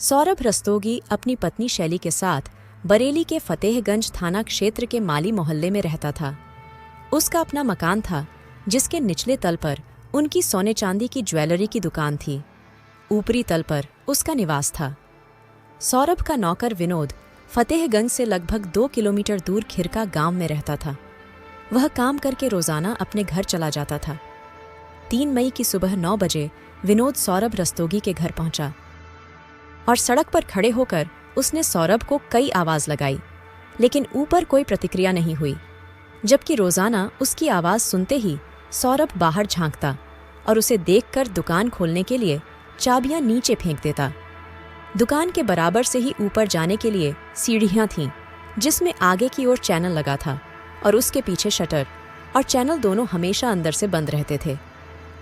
सौरभ रस्तोगी अपनी पत्नी शैली के साथ बरेली के फतेहगंज थाना क्षेत्र के माली मोहल्ले में रहता था। उसका अपना मकान था जिसके निचले तल पर उनकी सोने चांदी की ज्वेलरी की दुकान थी। ऊपरी तल पर उसका निवास था। सौरभ का नौकर विनोद फतेहगंज से लगभग 2 किलोमीटर दूर खिरका गांव में रहता था। वह काम करके रोजाना अपने घर चला जाता था। 3 मई की सुबह 9 बजे विनोद सौरभ रस्तोगी के घर पहुंचा और सड़क पर खड़े होकर उसने सौरभ को कई आवाज लगाई, लेकिन ऊपर कोई प्रतिक्रिया नहीं हुई। जबकि रोजाना उसकी आवाज सुनते ही सौरभ बाहर झांकता और उसे देखकर दुकान खोलने के लिए चाबियां नीचे फेंक देता। दुकान के बराबर से ही ऊपर जाने के लिए सीढ़ियां थीं, जिसमें आगे की ओर चैनल लगा था और उसके पीछे शटर और चैनल दोनों हमेशा अंदर से बंद रहते थे।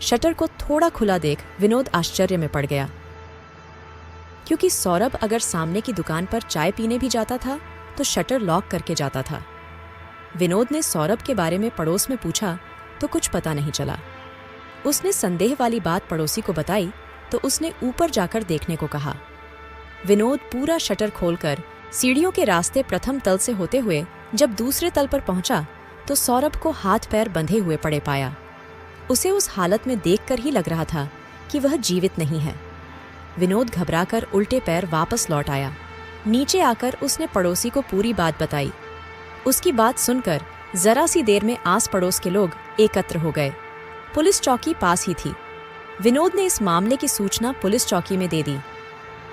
शटर को थोड़ा खुला देख विनोद आश्चर्य में पड़ गया, क्योंकि सौरभ अगर सामने की दुकान पर चाय पीने भी जाता था तो शटर लॉक करके जाता था। विनोद ने सौरभ के बारे में पड़ोस में पूछा तो कुछ पता नहीं चला। उसने संदेह वाली बात पड़ोसी को बताई तो उसने ऊपर जाकर देखने को कहा। विनोद पूरा शटर खोलकर सीढ़ियों के रास्ते प्रथम तल से होते हुए जब दूसरे तल पर पहुंचा तो सौरभ को हाथ पैर बंधे हुए पड़े पाया। उसे उस हालत में देखकर ही लग रहा था कि वह जीवित नहीं है। विनोद घबराकर उल्टे पैर वापस लौट आया। नीचे आकर उसने पड़ोसी को पूरी बात बताई। उसकी बात सुनकर जरा सी देर में आस पड़ोस के लोग एकत्र हो गए। पुलिस चौकी पास ही थी। विनोद ने इस मामले की सूचना पुलिस चौकी में दे दी।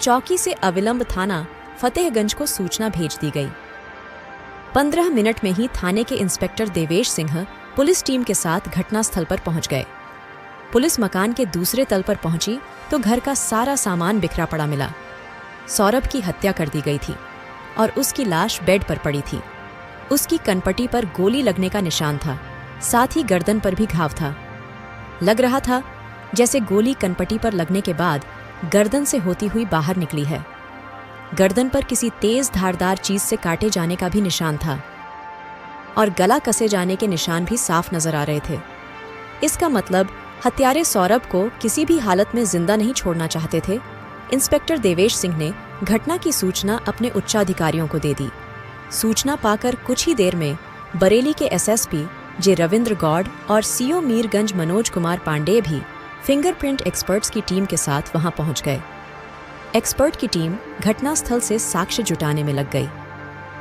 चौकी से अविलंब थाना फतेहगंज को सूचना भेज दी गई। 15 मिनट में ही थाने के inspector Devesh Singh police team के साथ घटनास्थल पर पहुंच गए। पुलिस मकान के दूसरे तल पर पहुंची तो घर का सारा सामान बिखरा पड़ा मिला। सौरभ की हत्या कर दी गई थी और उसकी लाश बेड पर पड़ी थी। उसकी कनपटी पर गोली लगने का निशान था, साथ ही गर्दन पर भी घाव था। लग रहा था जैसे गोली कनपटी पर लगने के बाद गर्दन से होती हुई बाहर निकली है। गर्दन पर किसी तेज धारदार चीज से काटे जाने का भी निशान था और गला कसे जाने के निशान भी साफ नजर आ रहे थे। इसका मतलब हत्यारे सौरभ को किसी भी हालत में जिंदा नहीं छोड़ना चाहते थे। इंस्पेक्टर देवेश सिंह ने घटना की सूचना अपने उच्चाधिकारियों को दे दी। सूचना पाकर कुछ ही देर में बरेली के एसएसपी जे रविंद्र गौड़ और सीओ मीरगंज मनोज कुमार पांडेय भी फिंगरप्रिंट एक्सपर्ट्स की टीम के साथ वहां पहुंच गए। एक्सपर्ट की टीम घटनास्थल से साक्ष्य जुटाने में लग गई।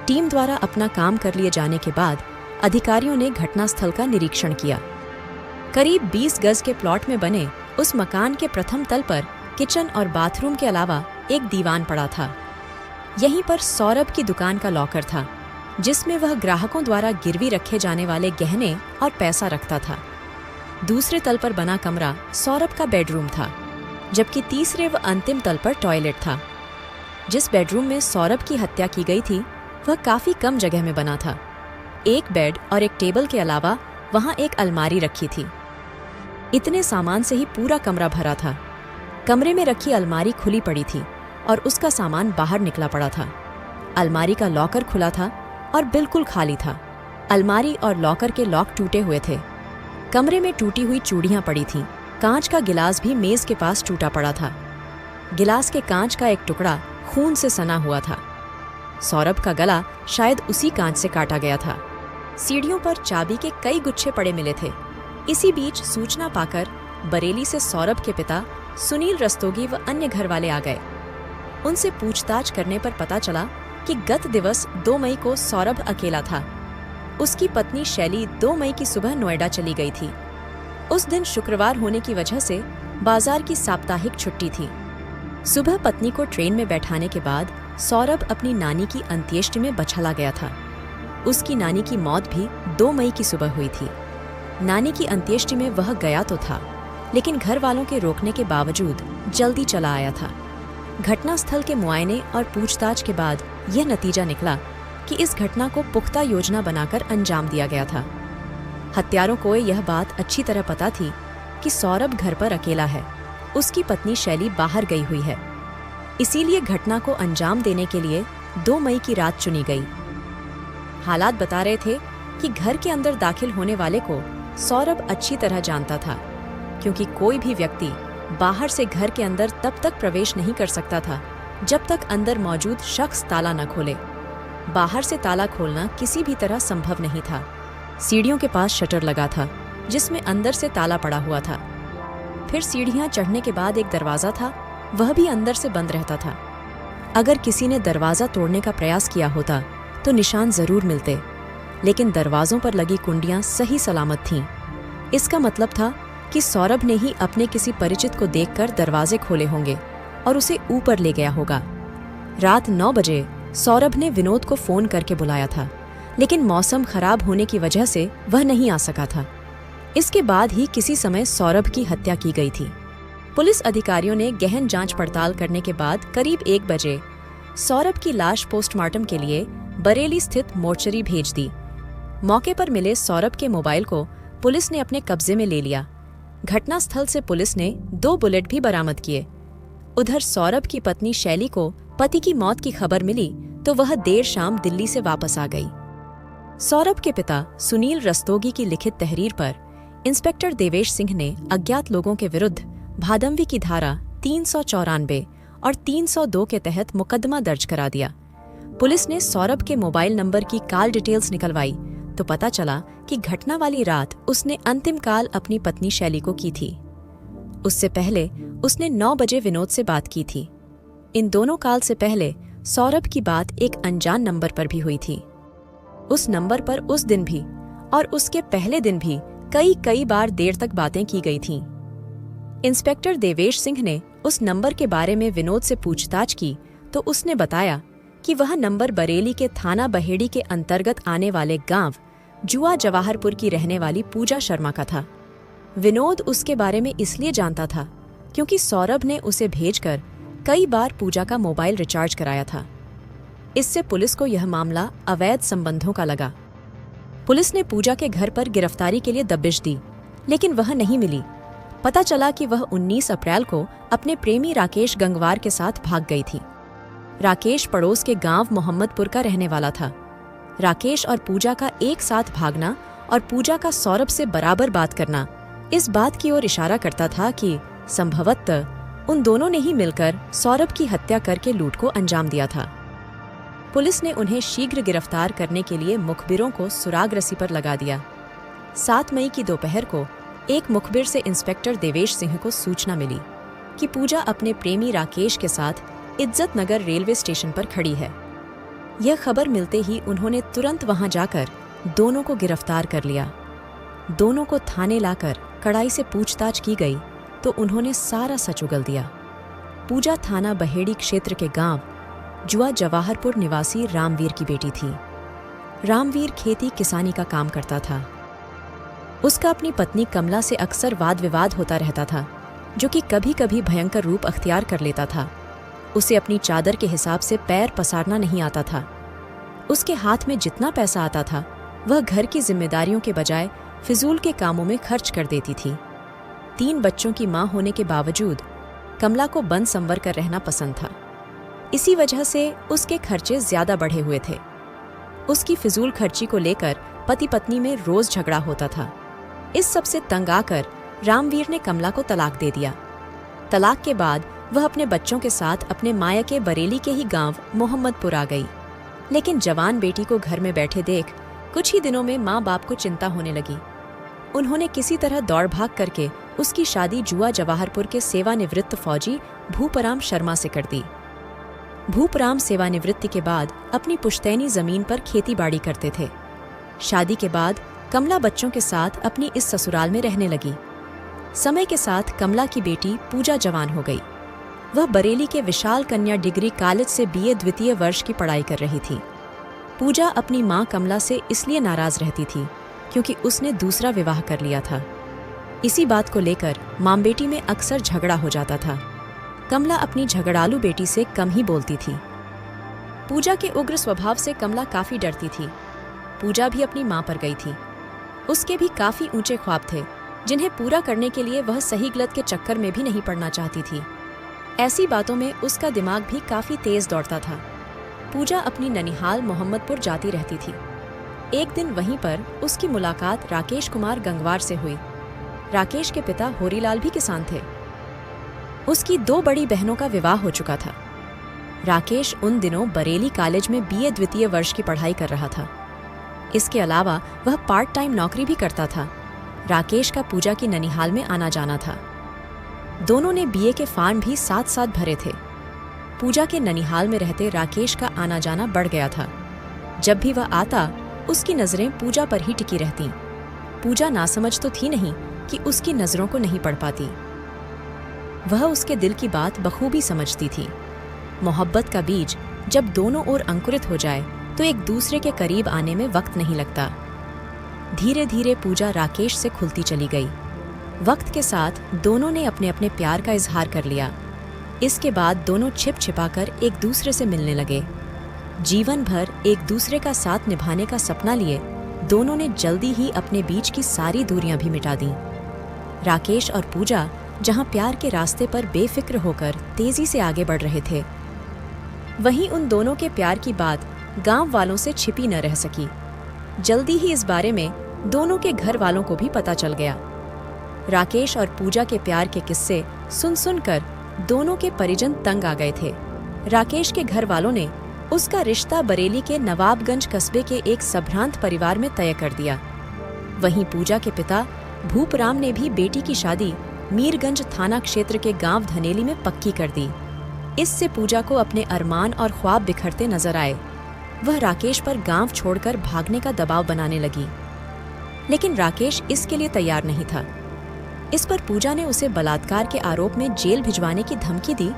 टीम द्वारा अपना काम कर लिए जाने के बाद अधिकारियों ने घटनास्थल का निरीक्षण किया। करीब 20 गज के प्लॉट में बने उस मकान के प्रथम तल पर किचन और बाथरूम के अलावा एक दीवान पड़ा था। यहीं पर सौरभ की दुकान का लॉकर था, जिसमें वह ग्राहकों द्वारा गिरवी रखे जाने वाले गहने और पैसा रखता था। दूसरे तल पर बना कमरा सौरभ का बेडरूम था, जबकि तीसरे व अंतिम तल पर टॉयलेट था। जिस बेडरूम में सौरभ की हत्या की गई थी वह काफी कम जगह में बना था। एक बेड और एक टेबल के अलावा वहां एक अलमारी रखी थी। इतने सामान से ही पूरा कमरा भरा था। कमरे में रखी अलमारी खुली पड़ी थी और उसका सामान बाहर निकला पड़ा था। अलमारी का लॉकर खुला था और बिल्कुल खाली था। अलमारी और लॉकर के लॉक टूटे हुए थे। कमरे में टूटी हुई चूड़ियां पड़ी थीं। कांच का गिलास भी मेज के पास टूटा पड़ा था। गिलास के कांच का एक टुकड़ा खून से सना हुआ था। सौरभ का गला शायद उसी कांच से काटा गया था। सीढ़ियों पर चाबी के कई गुच्छे पड़े मिले थे। इसी बीच सूचना पाकर बरेली से सौरभ के पिता सुनील रस्तोगी व अन्य घर वाले आ गए। उनसे पूछताछ करने पर पता चला कि गत दिवस 2 मई को सौरभ अकेला था। उसकी पत्नी शैली 2 मई की सुबह नोएडा चली गई थी। उस दिन शुक्रवार होने की वजह से बाजार की साप्ताहिक छुट्टी थी। सुबह पत्नी को ट्रेन में बैठाने के बाद सौरभ अपनी नानी की अंत्येष्टि में बछला गया था। उसकी नानी की मौत भी 2 मई की सुबह हुई थी। नानी की अंत्येष्टि में वह गया तो था, लेकिन घर वालों के रोकने के बावजूद जल्दी चला आया था। घटनास्थल के मुआयने और पूछताछ के बाद यह नतीजा निकला कि इस घटना को पुख्ता योजना बनाकर अंजाम दिया गया था। हत्यारों को यह बात अच्छी तरह पता थी कि सौरभ घर पर अकेला है, उसकी पत्नी शैली बाहर गई हुई है। इसीलिए घटना को अंजाम देने के लिए 2 मई की रात चुनी गई। हालात बता रहे थे कि घर के अंदर दाखिल होने वाले को सौरभ अच्छी तरह जानता था, क्योंकि कोई भी व्यक्ति बाहर से घर के अंदर तब तक प्रवेश नहीं कर सकता था जब तक अंदर मौजूद शख्स ताला न खोले। बाहर से ताला खोलना किसी भी तरह संभव नहीं था। सीढ़ियों के पास शटर लगा था जिसमें अंदर से ताला पड़ा हुआ था। फिर सीढ़ियां चढ़ने के बाद एक दरवाज़ा था, वह भी अंदर से बंद रहता था। अगर किसी ने दरवाज़ा तोड़ने का प्रयास किया होता तो निशान ज़रूर मिलते, लेकिन दरवाज़ों पर लगी कुंडियां सही सलामत थीं। इसका मतलब था कि सौरभ ने ही अपने किसी परिचित को देखकर दरवाजे खोले होंगे और उसे ऊपर ले गया होगा। रात 9 बजे सौरभ ने विनोद को फ़ोन करके बुलाया था, लेकिन मौसम खराब होने की वजह से वह नहीं आ सका था। इसके बाद ही किसी समय सौरभ की हत्या की गई थी। पुलिस अधिकारियों ने गहन जांच पड़ताल करने के बाद करीब 1 बजे सौरभ की लाश पोस्टमार्टम के लिए बरेली स्थित मोर्चरी भेज दी। मौके पर मिले सौरभ के मोबाइल को पुलिस ने अपने कब्जे में ले लिया। घटनास्थल से पुलिस ने 2 बुलेट भी बरामद किए। उधर सौरभ की पत्नी शैली को पति की मौत की खबर मिली तो वह देर शाम दिल्ली से वापस आ गई। सौरभ के पिता सुनील रस्तोगी की लिखित तहरीर पर इंस्पेक्टर देवेश सिंह ने अज्ञात लोगों के विरुद्ध भादंवी की धारा 394 और 302 के तहत मुकदमा दर्ज करा दिया। पुलिस ने सौरभ के मोबाइल नंबर की कॉल डिटेल्स निकलवाई तो पता चला कि घटना वाली रात उसने अंतिम कॉल अपनी पत्नी शैली को की थी। उससे पहले उसने 9 बजे विनोद से बात की थी। इन दोनों कॉल से पहले सौरभ की बात एक अनजान नंबर पर भी हुई थी। उस नंबर पर उस दिन भी और उसके पहले दिन भी कई बार देर तक बातें की गई थीं। इंस्पेक्टर देवेश सिंह ने उस नंबर के बारे में विनोद से पूछताछ की तो उसने बताया कि वह नंबर बरेली के थाना बहेड़ी के अंतर्गत आने वाले गांव जुआ जवाहरपुर की रहने वाली पूजा शर्मा का था। विनोद उसके बारे में इसलिए जानता था क्योंकि सौरभ ने उसे भेजकर कई बार पूजा का मोबाइल रिचार्ज कराया था। इससे पुलिस को यह मामला अवैध संबंधों का लगा। पुलिस ने पूजा के घर पर गिरफ्तारी के लिए दबिश दी, लेकिन वह नहीं मिली। पता चला कि वह 19 अप्रैल को अपने प्रेमी राकेश गंगवार के साथ भाग गई थी। राकेश पड़ोस के गांव मोहम्मदपुर का रहने वाला था। राकेश और पूजा का एक साथ भागना और पूजा का सौरभ से बराबर बात करना इस बात की ओर इशारा करता था कि संभवतः उन दोनों ने ही मिलकर सौरभ की हत्या करके लूट को अंजाम दिया था। पुलिस ने उन्हें शीघ्र गिरफ्तार करने के लिए मुखबिरों को सुराग रस्सी पर लगा दिया। 7 मई की दोपहर को एक मुखबिर से इंस्पेक्टर देवेश सिंह को सूचना मिली कि पूजा अपने प्रेमी राकेश के साथ इज्जत नगर रेलवे स्टेशन पर खड़ी है। यह खबर मिलते ही उन्होंने तुरंत वहां जाकर दोनों को गिरफ्तार कर लिया। दोनों को थाने लाकर कड़ाई से पूछताछ की गई तो उन्होंने सारा सच उगल दिया। पूजा थाना बहेड़ी क्षेत्र के गांव जुआ जवाहरपुर निवासी रामवीर की बेटी थी। रामवीर खेती किसानी का काम करता था। उसका अपनी पत्नी कमला से अक्सर वाद विवाद होता रहता था, जो कि कभी कभी भयंकर रूप अख्तियार कर लेता था। उसे अपनी चादर के हिसाब से पैर पसारना नहीं आता था। उसके हाथ में जितना पैसा आता था वह घर की जिम्मेदारियों के बजाय फिजूल के कामों में खर्च कर देती थी। 3 बच्चों की मां होने के बावजूद कमला को बंद संवर कर रहना पसंद था। इसी वजह से उसके खर्चे ज्यादा बढ़े हुए थे। उसकी फिजूल खर्ची को लेकर पति पत्नी में रोज झगड़ा होता था। इस सब से तंग आकर रामवीर ने कमला को तलाक दे दिया। तलाक के बाद वह अपने बच्चों के साथ अपने मायके बरेली के ही गांव मोहम्मदपुर आ गई। लेकिन जवान बेटी को घर में बैठे देख कुछ ही दिनों में माँ बाप को चिंता होने लगी। उन्होंने किसी तरह दौड़ भाग करके उसकी शादी जुआ जवाहरपुर के सेवानिवृत्त फौजी भूपराम शर्मा से कर दी। भूपराम सेवानिवृत्ति के बाद अपनी पुश्तैनी जमीन पर खेती बाड़ी करते थे। शादी के बाद कमला बच्चों के साथ अपनी इस ससुराल में रहने लगी। समय के साथ कमला की बेटी पूजा जवान हो गई। वह बरेली के विशाल कन्या डिग्री कॉलेज से बीए द्वितीय वर्ष की पढ़ाई कर रही थी। पूजा अपनी मां कमला से इसलिए नाराज रहती थी क्योंकि उसने दूसरा विवाह कर लिया था। इसी बात को लेकर मां बेटी में अक्सर झगड़ा हो जाता था। कमला अपनी झगड़ालू बेटी से कम ही बोलती थी। पूजा के उग्र स्वभाव से कमला काफी डरती थी। पूजा भी अपनी मां पर गई थी। उसके भी काफी ऊंचे ख्वाब थे जिन्हें पूरा करने के लिए वह सही गलत के चक्कर में भी नहीं पड़ना चाहती थी। ऐसी बातों में उसका दिमाग भी काफी तेज दौड़ता था। पूजा अपनी ननिहाल मोहम्मदपुर जाती रहती थी। एक दिन वहीं पर उसकी मुलाकात राकेश कुमार गंगवार से हुई। राकेश के पिता होरीलाल भी किसान थे। उसकी 2 बड़ी बहनों का विवाह हो चुका था। राकेश उन दिनों बरेली कॉलेज में बीए द्वितीय वर्ष की पढ़ाई कर रहा था। इसके अलावा वह पार्ट टाइम नौकरी भी करता था। राकेश का पूजा की ननिहाल में आना जाना था। दोनों ने बीए के फॉर्म भी साथ साथ भरे थे। पूजा के ननिहाल में रहते राकेश का आना जाना बढ़ गया था। जब भी वह आता, उसकी नजरें पूजा पर ही टिकी रहतीं। पूजा नासमझ तो थी नहीं कि उसकी नजरों को नहीं पढ़ पाती। वह उसके दिल की बात बखूबी समझती थी। मोहब्बत का बीज जब दोनों ओर अंकुरित हो जाए तो एक दूसरे के करीब आने में वक्त नहीं लगता। धीरे धीरे पूजा राकेश से खुलती चली गई। वक्त के साथ दोनों ने अपने अपने प्यार का इजहार कर लिया। इसके बाद दोनों छिप छिपाकर एक दूसरे से मिलने लगे। जीवन भर एक दूसरे का साथ निभाने का सपना लिए दोनों ने जल्दी ही अपने बीच की सारी दूरियां भी मिटा दी। राकेश और पूजा जहां प्यार के रास्ते पर बेफिक्र होकर तेजी से आगे बढ़ रहे थे, वहीं उन दोनों के प्यार की बात गांव वालों से छिपी न रह सकी। जल्दी ही इस बारे में दोनों के घर वालों को भी पता चल गया। राकेश और पूजा के प्यार के किस्से सुन सुनकर दोनों के परिजन तंग आ गए थे। राकेश के घर वालों ने उसका रिश्ता बरेली के नवाबगंज कस्बे के एक संभ्रांत परिवार में तय कर दिया। वहीं पूजा के पिता भूपराम ने भी बेटी की शादी मीरगंज थाना क्षेत्र के गांव धनेली में पक्की कर दी। इससे पूजा को अपने अरमान और ख्वाब बिखरते नजर आए। वह राकेश पर गांव छोड़कर भागने का दबाव बनाने लगी, लेकिन राकेश इसके लिए तैयार नहीं था। इस पर पूजा ने उसे बलात्कार के आरोप में जेल भिजवाने की धमकी दी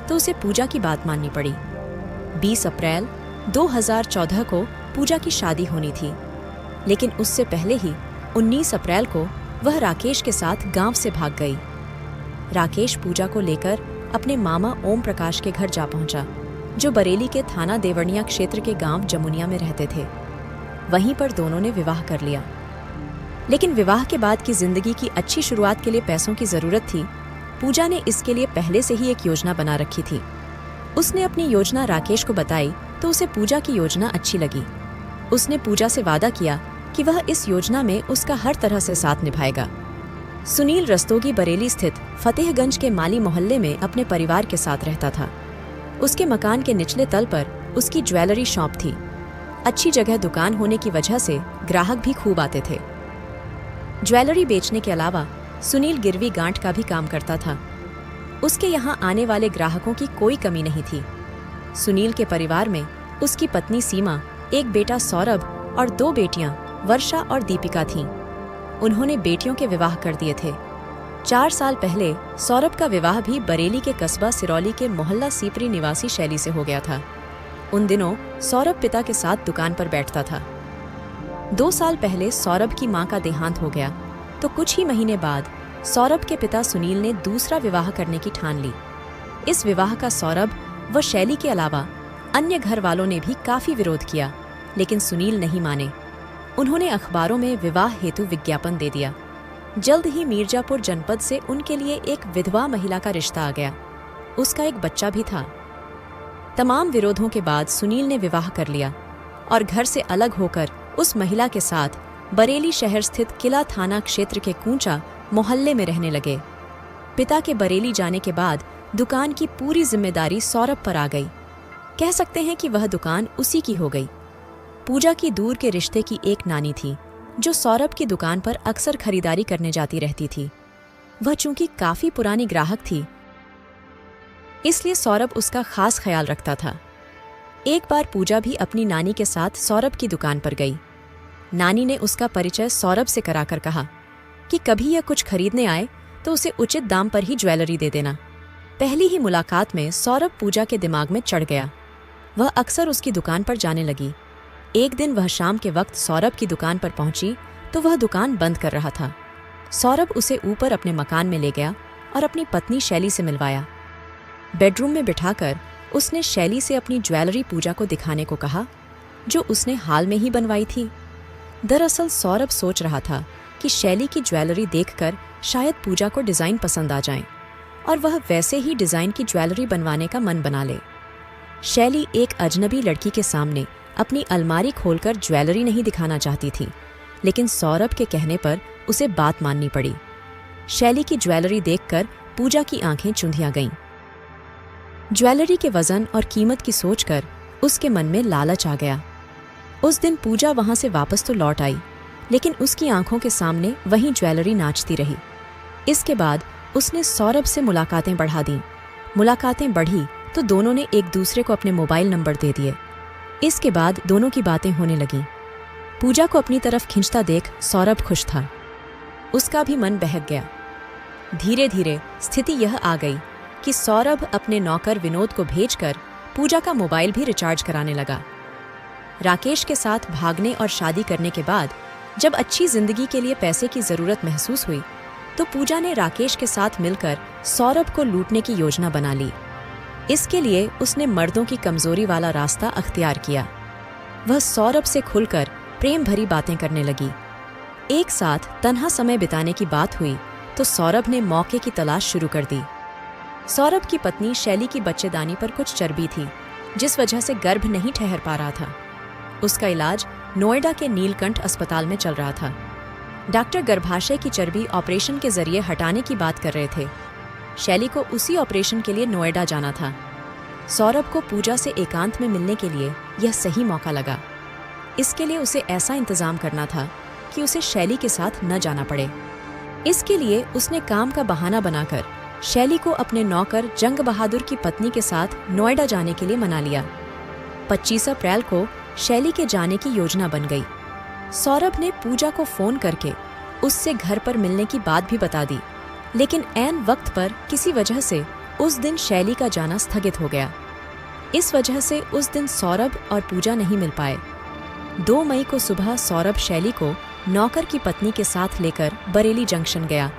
तो उसे पूजा की बात माननी पड़ी। 20 अप्रैल 2014 को पूजा की शादी होनी थी, लेकिन उससे पहले ही 19 अप्रैल को वह राकेश के साथ गांव से भाग गई। राकेश पूजा को लेकर अपने मामा ओम प्रकाश के घर जा पहुंचा, जो बरेली के थाना देवनिया क्षेत्र के गांव जमुनिया में रहते थे। वहीं पर दोनों ने विवाह कर लिया। लेकिन विवाह के बाद की जिंदगी की अच्छी शुरुआत के लिए पैसों की जरूरत थी। पूजा ने इसके लिए पहले से ही एक योजना बना रखी थी। उसने अपनी योजना राकेश को बताई तो उसे पूजा की योजना अच्छी लगी। उसने पूजा से वादा किया कि वह इस योजना में उसका हर तरह से साथ निभाएगा। सुनील रस्तोगी बरेली स्थित फतेहगंज के माली मोहल्ले में अपने परिवार के साथ रहता था। उसके मकान के निचले तल पर उसकी ज्वेलरी शॉप थी। अच्छी जगह दुकान होने की वजह से ग्राहक भी खूब आते थे। ज्वेलरी बेचने के अलावा सुनील गिरवी गांठ का भी काम करता था। उसके यहाँ आने वाले ग्राहकों की कोई कमी नहीं थी। सुनील के परिवार में उसकी पत्नी सीमा, एक बेटा सौरभ और 2 बेटियां वर्षा और दीपिका थीं। उन्होंने बेटियों के विवाह कर दिए थे। 4 साल पहले सौरभ का विवाह भी बरेली के कस्बा सिरौली के मोहल्ला सीपरी निवासी शैली से हो गया था। उन दिनों सौरभ पिता के साथ दुकान पर बैठता था। 2 साल पहले सौरभ की मां का देहांत हो गया तो कुछ ही महीने बाद सौरभ के पिता सुनील ने दूसरा विवाह करने की ठान ली। इस विवाह का सौरभ व शैली के अलावा अन्य घर वालों ने भी काफी विरोध किया, लेकिन सुनील नहीं माने। उन्होंने अखबारों में विवाह हेतु विज्ञापन दे दिया। जल्द ही मिर्जापुर जनपद से उनके लिए एक विधवा महिला का रिश्ता आ गया। उसका एक बच्चा भी था। तमाम विरोधों के बाद सुनील ने विवाह कर लिया और घर से अलग होकर उस महिला के साथ बरेली शहर स्थित किला थाना क्षेत्र के कूंचा मोहल्ले में रहने लगे। पिता के बरेली जाने के बाद दुकान की पूरी जिम्मेदारी सौरभ पर आ गई। कह सकते हैं कि वह दुकान उसी की हो गई। पूजा की दूर के रिश्ते की एक नानी थी जो सौरभ की दुकान पर अक्सर खरीदारी करने जाती रहती थी। वह चूंकि काफी पुरानी ग्राहक थी, इसलिए सौरभ उसका खास ख्याल रखता था। एक बार पूजा भी अपनी नानी के साथ सौरभ की दुकान पर गई। नानी ने उसका परिचय सौरभ से कराकर कहा कि कभी यह कुछ खरीदने आए तो उसे उचित दाम पर ही ज्वेलरी दे देना। पहली ही मुलाकात में सौरभ पूजा के दिमाग में चढ़ गया। वह अक्सर उसकी दुकान पर जाने लगी। एक दिन वह शाम के वक्त सौरभ की दुकान पर पहुंची तो वह दुकान बंद कर रहा था। सौरभ उसे ऊपर अपने मकान में ले गया और अपनी पत्नी शैली से मिलवाया। बेडरूम में बिठाकर उसने शैली से अपनी ज्वेलरी पूजा को दिखाने को कहा, जो उसने हाल में ही बनवाई थी। दरअसल सौरभ सोच रहा था कि शैली की ज्वेलरी देखकर शायद पूजा को डिजाइन पसंद आ जाए और वह वैसे ही डिजाइन की ज्वेलरी बनवाने का मन बना ले। शैली एक अजनबी लड़की के सामने अपनी अलमारी खोलकर ज्वेलरी नहीं दिखाना चाहती थी, लेकिन सौरभ के कहने पर उसे बात माननी पड़ी। शैली की ज्वेलरी देखकर पूजा की आंखें चुंधिया गईं। ज्वेलरी के वजन और कीमत की सोचकर उसके मन में लालच आ गया। उस दिन पूजा वहां से वापस तो लौट आई, लेकिन उसकी आंखों के सामने वही ज्वेलरी नाचती रही। इसके बाद उसने सौरभ से मुलाकातें बढ़ा दी। मुलाकातें बढ़ी तो दोनों ने एक दूसरे को अपने मोबाइल नंबर दे दिए। इसके बाद दोनों की बातें होने लगीं। पूजा को अपनी तरफ खींचता देख सौरभ खुश था। उसका भी मन बहक गया। धीरे धीरे स्थिति यह आ गई कि सौरभ अपने नौकर विनोद को भेजकर पूजा का मोबाइल भी रिचार्ज कराने लगा। राकेश के साथ भागने और शादी करने के बाद जब अच्छी जिंदगी के लिए पैसे की जरूरत महसूस हुई तो पूजा ने राकेश के साथ मिलकर सौरभ को लूटने की योजना बना ली। इसके लिए उसने मर्दों की कमजोरी वाला रास्ता अख्तियार किया। वह सौरभ से खुलकर प्रेम भरी बातें करने लगी। एक साथ तन्हा समय बिताने की बात हुई तो सौरभ ने मौके की तलाश शुरू कर दी। सौरभ की पत्नी शैली की बच्चेदानी पर कुछ चर्बी थी, जिस वजह से गर्भ नहीं ठहर पा रहा था। उसका इलाज नोएडा के नीलकंठ अस्पताल में चल रहा था। डॉक्टर गर्भाशय की चर्बी ऑपरेशन के जरिए हटाने की बात कर रहे थे। शैली को उसी ऑपरेशन के लिए नोएडा जाना था। सौरभ को पूजा से एकांत में मिलने के लिए यह सही मौका लगा। इसके लिए उसे ऐसा इंतजाम करना था कि उसे शैली के साथ न जाना पड़े। इसके लिए उसने काम का बहाना बनाकर शैली को अपने नौकर जंग बहादुर की पत्नी के साथ नोएडा जाने के लिए मना लिया। 25 अप्रैल को शैली के जाने की योजना बन गई। सौरभ ने पूजा को फोन करके उससे घर पर मिलने की बात भी बता दी, लेकिन ऐन वक्त पर किसी वजह से उस दिन शैली का जाना स्थगित हो गया। इस वजह से उस दिन सौरभ और पूजा नहीं मिल पाए। 2 मई को सुबह सौरभ शैली को नौकर की पत्नी के साथ लेकर बरेली जंक्शन गया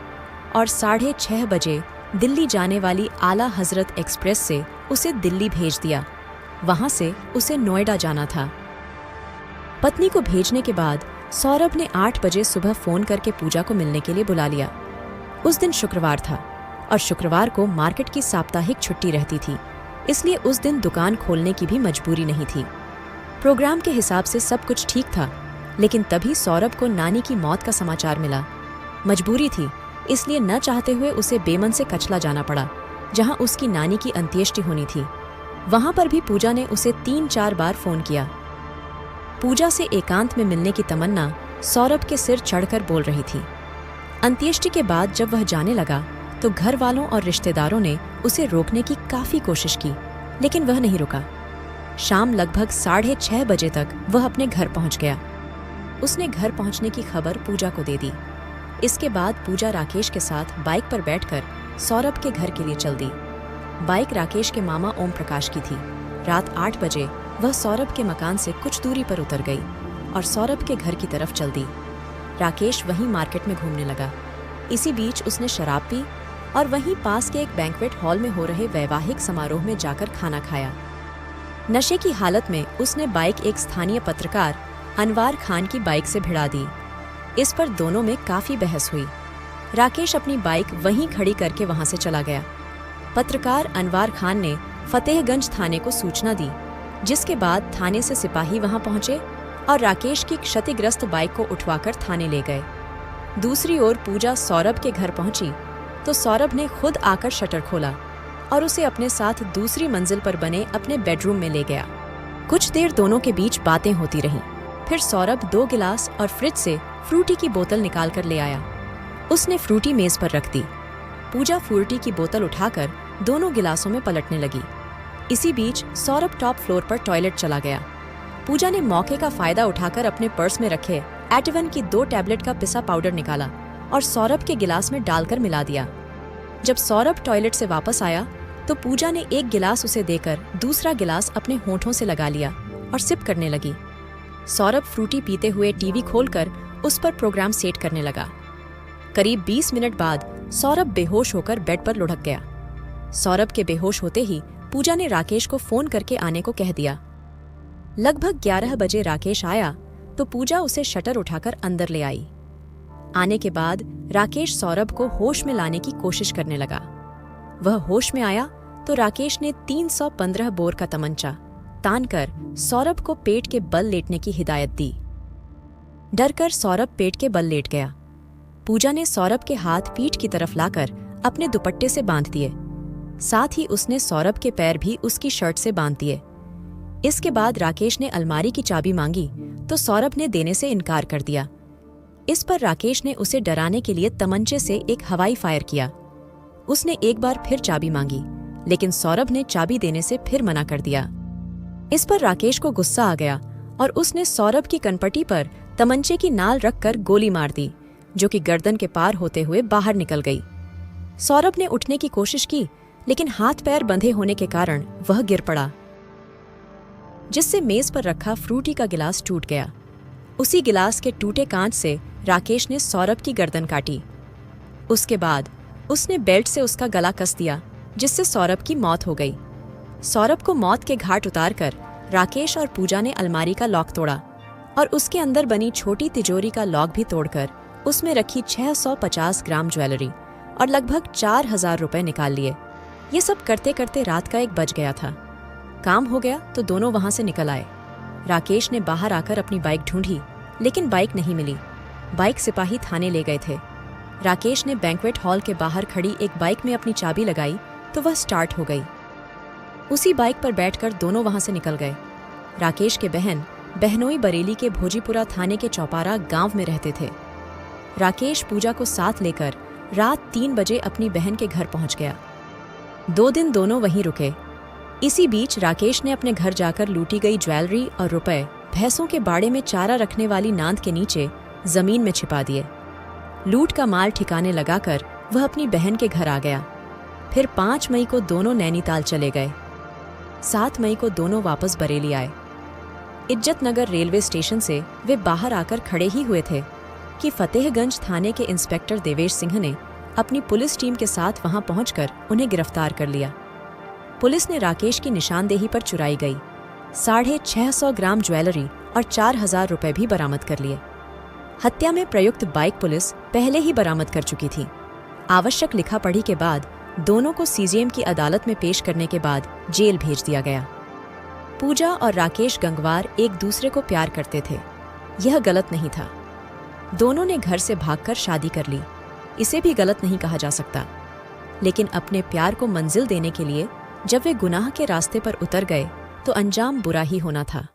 और 6:30 बजे दिल्ली जाने वाली आला हजरत एक्सप्रेस से उसे दिल्ली भेज दिया। वहां से उसे नोएडा जाना था। पत्नी को भेजने के बाद सौरभ ने 8 बजे सुबह फोन करके पूजा को मिलने के लिए बुला लिया। उस दिन शुक्रवार था और शुक्रवार को मार्केट की साप्ताहिक छुट्टी रहती थी, इसलिए उस दिन दुकान खोलने की भी मजबूरी नहीं थी। प्रोग्राम के हिसाब से सब कुछ ठीक था, लेकिन तभी सौरभ को नानी की मौत का समाचार मिला। मजबूरी थी, इसलिए न चाहते हुए उसे बेमन से कचला जाना पड़ा, जहां उसकी नानी की अंत्येष्टि होनी थी। वहां पर भी पूजा ने उसे 3-4 बार फोन किया। पूजा से एकांत में मिलने की तमन्ना सौरभ के सिर चढ़कर बोल रही थी। अंत्येष्टि के बाद जब वह जाने लगा तो घर वालों और रिश्तेदारों ने उसे रोकने की काफी कोशिश की, लेकिन वह नहीं रुका। शाम लगभग 6:30 बजे तक वह अपने घर पहुंच गया। उसने घर पहुंचने की खबर पूजा को दे दी। इसके बाद पूजा राकेश के साथ बाइक पर बैठकर सौरभ के घर के लिए चल दी। बाइक राकेश के मामा ओम प्रकाश की थी। रात 8 बजे वह सौरभ के मकान से कुछ दूरी पर उतर गई और सौरभ के घर की तरफ चल दी। राकेश वहीं मार्केट में घूमने लगा। इसी बीच उसने शराब पी और वहीं पास के एक बैंक्वेट हॉल में हो रहे वैवाहिक समारोह में जाकर खाना खाया। नशे की हालत में उसने बाइक एक स्थानीय पत्रकार अनवार खान की बाइक से भिड़ा दी। इस पर दोनों में काफी बहस हुई। राकेश अपनी बाइक वहीं खड़ी करके वहां से चला गया। पत्रकार अनवार खान ने फतेहगंज थाने को सूचना दी, जिसके बाद थाने से सिपाही वहां पहुंचे और राकेश की क्षतिग्रस्त बाइक को उठवाकर थाने ले गए। दूसरी ओर पूजा सौरभ के घर पहुंची तो सौरभ ने खुद आकर शटर खोला और उसे अपने साथ दूसरी मंजिल पर बने अपने बेडरूम में ले गया। कुछ देर दोनों के बीच बातें होती रहीं। फिर सौरभ 2 गिलास और फ्रिज से फ्रूटी की बोतल निकाल कर ले आया। उसने फ्रूटी मेज पर रख दी। पूजा फ्रूटी की बोतल उठाकर दोनों गिलासों में पलटने लगी। इसी बीच सौरभ टॉप फ्लोर पर टॉयलेट चला गया। पूजा ने मौके का फायदा उठाकर अपने पर्स में रखे एटिवन की 2 टैबलेट का पिसा पाउडर निकाला और सौरभ के गिलास में डालकर मिला दिया। जब सौरभ टॉयलेट से वापस आया तो पूजा ने एक गिलास उसे देकर दूसरा गिलास अपने होठों से लगा लिया और सिप करने लगी। सौरभ फ्रूटी पीते हुए टीवी खोलकर उस पर प्रोग्राम सेट करने लगा। करीब 20 मिनट बाद सौरभ बेहोश होकर बेड पर लुढ़क गया। सौरभ के बेहोश होते ही पूजा ने राकेश को फोन करके आने को कह दिया। लगभग 11 बजे राकेश आया तो पूजा उसे शटर उठाकर अंदर ले आई। आने के बाद राकेश सौरभ को होश में लाने की कोशिश करने लगा। वह होश में आया तो राकेश ने 315 बोर का तमंचा तानकर सौरभ को पेट के बल लेटने की हिदायत दी। डरकर सौरभ पेट के बल लेट गया। पूजा ने सौरभ के हाथ पीठ की तरफ लाकर अपने दुपट्टे से बांध दिए। साथ ही उसने सौरभ के पैर भी उसकी शर्ट से बांध दिए। इसके बाद राकेश ने अलमारी की चाबी मांगी तो सौरभ ने देने से इनकार कर दिया। इस पर राकेश ने उसे डराने के लिए तमंचे से एक हवाई फायर किया। उसने एक बार फिर चाबी मांगी, लेकिन सौरभ ने चाबी देने से फिर मना कर दिया। इस पर राकेश को गुस्सा आ गया और उसने सौरभ की कनपटी पर तमंचे की नाल रखकर गोली मार दी, जो कि गर्दन के पार होते हुए बाहर निकल गई। सौरभ ने उठने की कोशिश की, लेकिन हाथ पैर बंधे होने के कारण वह गिर पड़ा, जिससे मेज पर रखा फ्रूटी का गिलास टूट गया। उसी गिलास के टूटे कांच से राकेश ने सौरभ की गर्दन काटी। उसके बाद उसने बेल्ट से उसका गला कस दिया, जिससे सौरभ की मौत हो गई। सौरभ को मौत के घाट उतारकर राकेश और पूजा ने अलमारी का लॉक तोड़ा और उसके अंदर बनी छोटी तिजोरी का लॉक भी तोड़कर उसमें रखी 650 ग्राम ज्वेलरी और लगभग 4000 रुपए निकाल लिए। ये सब करते करते रात का 1 बज गया था। काम हो गया तो दोनों वहां से निकल आए। राकेश ने बाहर आकर अपनी बाइक ढूंढी, लेकिन बाइक नहीं मिली। बाइक सिपाही थाने ले गए थे। राकेश ने बैंक्वेट हॉल के बाहर खड़ी एक बाइक में अपनी चाबी लगाई तो वह स्टार्ट हो गई। उसी बाइक पर बैठकर दोनों वहां से निकल गए। राकेश के बहन बहनोई बरेली के भोजीपुरा थाने के चौपारा गांव में रहते थे। राकेश पूजा को साथ लेकर रात 3 बजे अपनी बहन के घर पहुंच गया। 2 दिन दोनों वहीं रुके। इसी बीच राकेश ने अपने घर जाकर लूटी गई ज्वेलरी और रुपए भैंसों के बाड़े में चारा रखने वाली नांद के नीचे जमीन में छिपा दिए। लूट का माल ठिकाने लगाकर वह अपनी बहन के घर आ गया। फिर 5 मई को दोनों नैनीताल चले गए। 7 मई को दोनों वापस बरेली आए। इज्जतनगर रेलवे स्टेशन से वे बाहर आकर खड़े ही हुए थे कि फतेहगंज थाने के इंस्पेक्टर देवेश सिंह ने अपनी पुलिस टीम के साथ वहां पहुंचकर उन्हें गिरफ्तार कर लिया। पुलिस ने राकेश की निशानदेही पर चुराई गई 650 ग्राम ज्वेलरी और 4000 रुपए भी बरामद कर लिए। हत्या में प्रयुक्त बाइक पुलिस पहले ही बरामद कर चुकी थी। आवश्यक लिखा पढ़ी के बाद दोनों को सीजेएम की अदालत में पेश करने के बाद जेल भेज दिया गया। पूजा और राकेश गंगवार एक दूसरे को प्यार करते थे। यह गलत नहीं था। दोनों ने घर से भागकर शादी कर ली। इसे भी गलत नहीं कहा जा सकता। लेकिन अपने प्यार को मंजिल देने के लिए जब वे गुनाह के रास्ते पर उतर गए तो अंजाम बुरा ही होना था।